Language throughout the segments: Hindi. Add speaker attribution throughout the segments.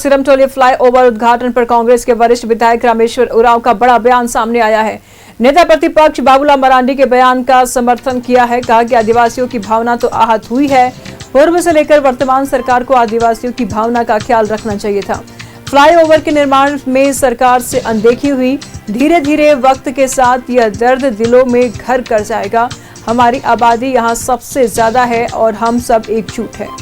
Speaker 1: सिरमटोली फ्लाईओवर उद्घाटन पर कांग्रेस के वरिष्ठ विधायक रामेश्वर उरांव का बड़ा बयान सामने आया है। नेता प्रतिपक्ष बाबूलाल मरांडी के बयान का समर्थन किया है। कहा कि आदिवासियों की भावना तो आहत हुई है। पूर्व से लेकर वर्तमान सरकार को आदिवासियों की भावना का ख्याल रखना चाहिए था। फ्लाईओवर के निर्माण में सरकार से अनदेखी हुई। धीरे धीरे वक्त के साथ यह दर्द दिलों में घर कर जाएगा। हमारी आबादी यहाँ सबसे ज्यादा है और हम सब एकजुट हैं।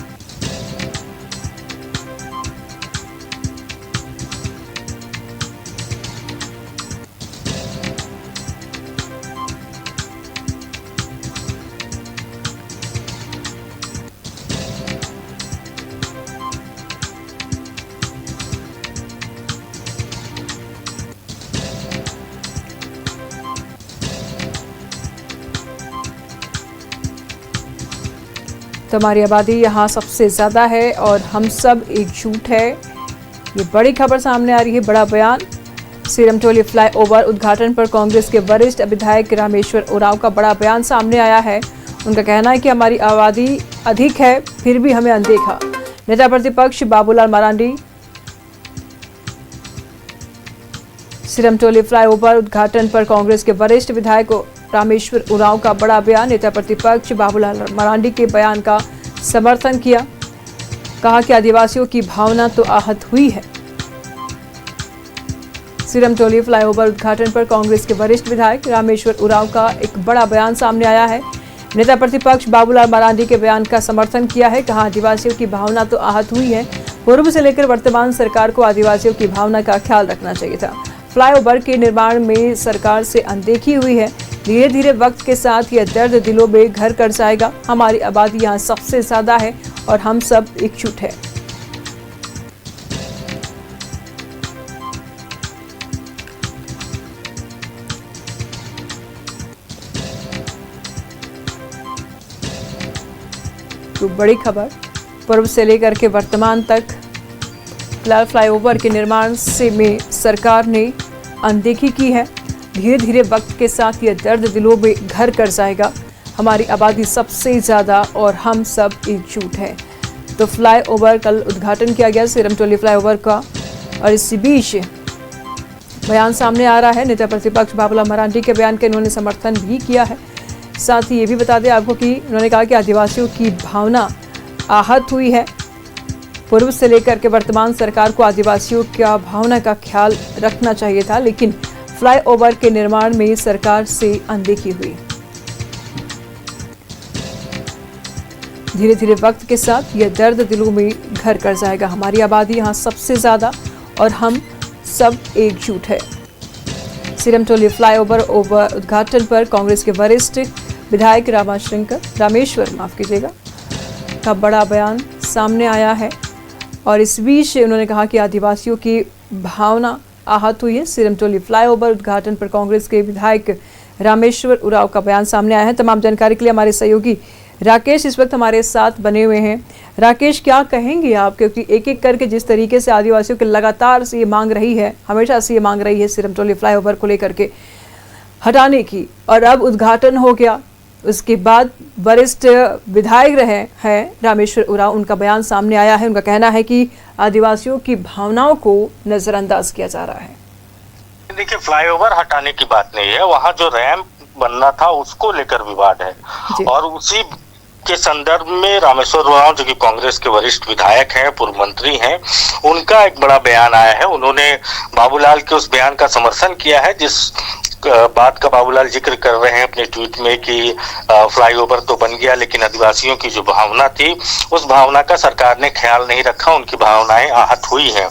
Speaker 1: तो हमारी आबादी यहाँ सबसे ज़्यादा है और हम सब एकजुट है। ये बड़ी खबर सामने आ रही है। बड़ा बयान। सिरमटोली फ्लाईओवर उद्घाटन पर कांग्रेस के वरिष्ठ विधायक रामेश्वर उरांव का बड़ा बयान सामने आया है। उनका कहना है कि हमारी आबादी अधिक है फिर भी हमें अनदेखा। नेता प्रतिपक्ष बाबूलाल मरांडी सिरमटोली फ्लाईओवर उद्घाटन पर कांग्रेस के वरिष्ठ विधायक रामेश्वर उरांव का बड़ा बयान। नेता प्रतिपक्ष बाबूलाल मरांडी के बयान का समर्थन किया। कहा कि आदिवासियों की भावना तो आहत हुई है। सिरमटोली फ्लाईओवर उद्घाटन पर कांग्रेस के वरिष्ठ विधायक रामेश्वर उरांव का एक बड़ा बयान सामने आया है। नेता प्रतिपक्ष बाबूलाल मरांडी के बयान का समर्थन किया है। कहा आदिवासियों की भावना तो आहत हुई है। पूर्व से लेकर वर्तमान सरकार को आदिवासियों की भावना का ख्याल रखना चाहिए था। फ्लाईओवर के निर्माण में सरकार से अनदेखी हुई है। धीरे धीरे वक्त के साथ यह दर्द दिलों में घर कर जाएगा। हमारी आबादी यहाँ सबसे ज्यादा है और हम सब एकजुट है। तो बड़ी खबर। पूर्व से लेकर के वर्तमान तक फ्लाईओवर के निर्माण से में सरकार ने अनदेखी की है। धीरे धीरे वक्त के साथ यह दर्द दिलों में घर कर जाएगा। हमारी आबादी सबसे ज़्यादा और हम सब एकजुट है। तो फ्लाईओवर कल उद्घाटन किया गया सिरमटोली फ्लाईओवर का और इसी बीच बयान सामने आ रहा है। नेता प्रतिपक्ष बाबूलाल मरांडी के बयान का इन्होंने समर्थन भी किया है। साथ ही ये भी बता दें आपको कि उन्होंने कहा कि आदिवासियों की भावना आहत हुई है। पूर्व से लेकर के वर्तमान सरकार को आदिवासियों का भावना का ख्याल रखना चाहिए था, लेकिन फ्लाईओवर के निर्माण में सरकार से अनदेखी हुई। धीरे धीरे वक्त के साथ यह दर्द दिलों में घर कर जाएगा। हमारी आबादी यहाँ सबसे ज्यादा और हम सब एकजुट है। सिरमटोली फ्लाईओवर उद्घाटन पर कांग्रेस के वरिष्ठ विधायक रामेश्वर का बड़ा बयान सामने आया है और इस बीच उन्होंने कहा कि आदिवासियों की भावना आहत हुई है। सिरमटोली फ्लाईओवर उद्घाटन पर कांग्रेस के विधायक रामेश्वर उरांव का बयान सामने आया है। तमाम जानकारी के लिए हमारे सहयोगी राकेश इस वक्त हमारे साथ बने हुए हैं। राकेश, क्या कहेंगे आप, क्योंकि एक एक करके जिस तरीके से आदिवासियों की लगातार से ये मांग रही है, हमेशा से ये मांग रही है सिरमटोली फ्लाईओवर को लेकर के हटाने की, और अब उद्घाटन हो गया। उसके बाद वरिष्ठ विधायक रहे हैं रामेश्वर उरांव, उनका बयान सामने आया है। उनका कहना है कि आदिवासियों की भावनाओं को नजरअंदाज किया जा रहा है।
Speaker 2: देखिए, फ्लाईओवर हटाने की बात नहीं है, वहाँ जो रैंप बनना था उसको लेकर विवाद है और उसी के संदर्भ में रामेश्वर उरांव, जो कि कांग्रेस के वरिष्ठ विधायक हैं, पूर्व मंत्री हैं, उनका एक बड़ा बयान आया है। उन्होंने बाबूलाल के उस बयान का समर्थन किया है जिस बात का बाबूलाल जिक्र कर रहे हैं अपने ट्वीट में कि फ्लाईओवर तो बन गया लेकिन आदिवासियों की जो भावना थी उस भावना का सरकार ने ख्याल नहीं रखा, उनकी भावनाएं आहत हुई हैं।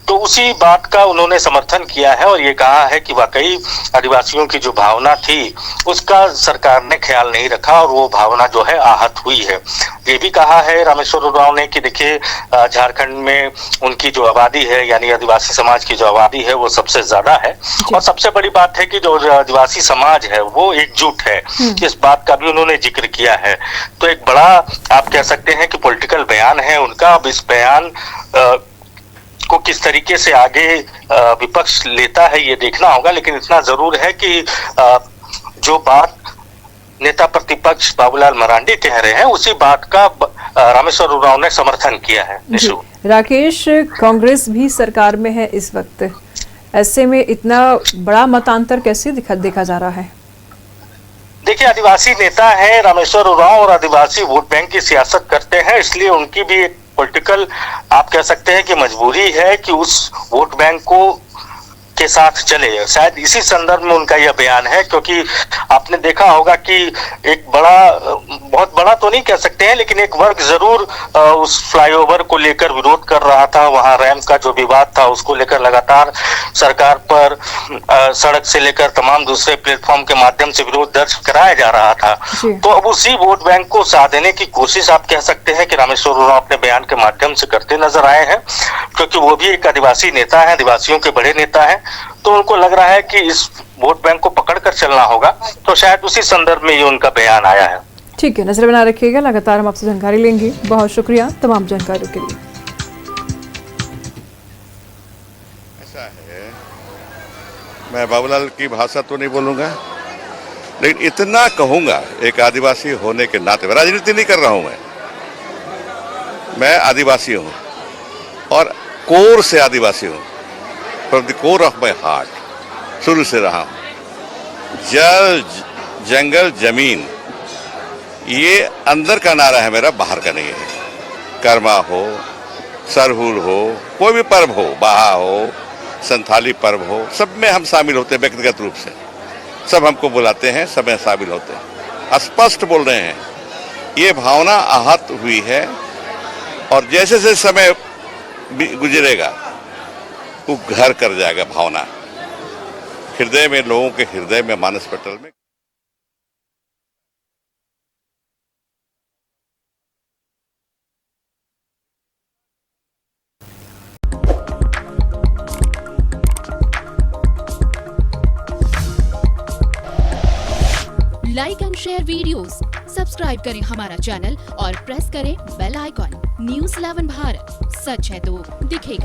Speaker 2: तो उसी बात का उन्होंने समर्थन किया है और ये कहा है कि वाकई आदिवासियों की जो भावना थी उसका सरकार ने ख्याल नहीं रखा और वो भावना जो है आहत हुई है। ये भी कहा है रामेश्वर उरांव ने कि देखिए, झारखंड में उनकी जो आबादी है यानी आदिवासी समाज की जो आबादी है वो सबसे ज्यादा है और सबसे बड़ी बात है कि जो आदिवासी समाज है वो एकजुट है। इस बात का भी उन्होंने जिक्र किया है। तो एक बड़ा आप कह सकते हैं कि पॉलिटिकल बयान है उनका। अब इस बयान को किस तरीके से आगे विपक्ष लेता है ये देखना होगा, लेकिन इतना जरूर है कि जो बात नेता प्रतिपक्ष बाबूलाल मरांडी कह रहे हैं उसी बात का रामेश्वर उरांव ने समर्थन किया है।
Speaker 1: राकेश, कांग्रेस भी सरकार में है इस वक्त, ऐसे में इतना बड़ा मतांतर कैसे देखा जा रहा है?
Speaker 2: देखिए, आदिवासी नेता है रामेश्वर उरांव और आदिवासी वोट बैंक की सियासत करते हैं, इसलिए उनकी भी एक पॉलिटिकल आप कह सकते हैं कि मजबूरी है कि उस वोट बैंक को के साथ चले। शायद इसी संदर्भ में उनका यह बयान है, क्योंकि आपने देखा होगा कि एक बहुत बड़ा तो नहीं कह सकते हैं, लेकिन एक वर्ग जरूर उस फ्लाईओवर को लेकर विरोध कर रहा था। वहां रैंप का जो विवाद था उसको लेकर लगातार सरकार पर सड़क से लेकर तमाम दूसरे प्लेटफॉर्म के माध्यम से विरोध दर्ज कराया जा रहा था। तो अब उसी वोट बैंक को साधने की कोशिश आप कह सकते हैं कि रामेश्वर उरांव अपने बयान के माध्यम से करते नजर आए हैं, क्योंकि वो भी एक आदिवासी नेता है, आदिवासियों के बड़े नेता है। तो उनको लग रहा है कि इस वोट बैंक को पकड़कर चलना होगा, तो शायद उसी संदर्भ में ये उनका बयान आया है।
Speaker 1: ठीक है, नजर बना रखिएगा, लगातार हम आपसे जानकारी लेंगे। बहुत शुक्रिया तमाम जानकारियों के लिए।
Speaker 3: ऐसा है, मैं बाबूलाल की भाषा तो नहीं बोलूंगा, लेकिन इतना कहूंगा एक आदिवासी होने के नाते, राजनीति नहीं कर रहा हूं मैं आदिवासी हूं और कोर से आदिवासी हूं, from the core of my heart शुरू से रहा हूं। जल जंगल जमीन ये अंदर का नारा है मेरा, बाहर का नहीं है। कर्मा हो, सरहुल हो, कोई भी पर्व हो, बाहा हो, संथाली पर्व हो, सब में हम शामिल होते हैं व्यक्तिगत रूप से। सब हमको बुलाते हैं, सब में शामिल होते हैं। स्पष्ट बोल रहे हैं, ये भावना आहत हुई है और जैसे जैसे समय गुजरेगा वो घर कर जाएगा भावना हृदय में, लोगों के हृदय में, मानस पटल में।
Speaker 4: Like and share videos, subscribe करें हमारा चैनल और प्रेस करें बेल आइकॉन। न्यूज़ 11 भारत, सच है तो दिखेगा।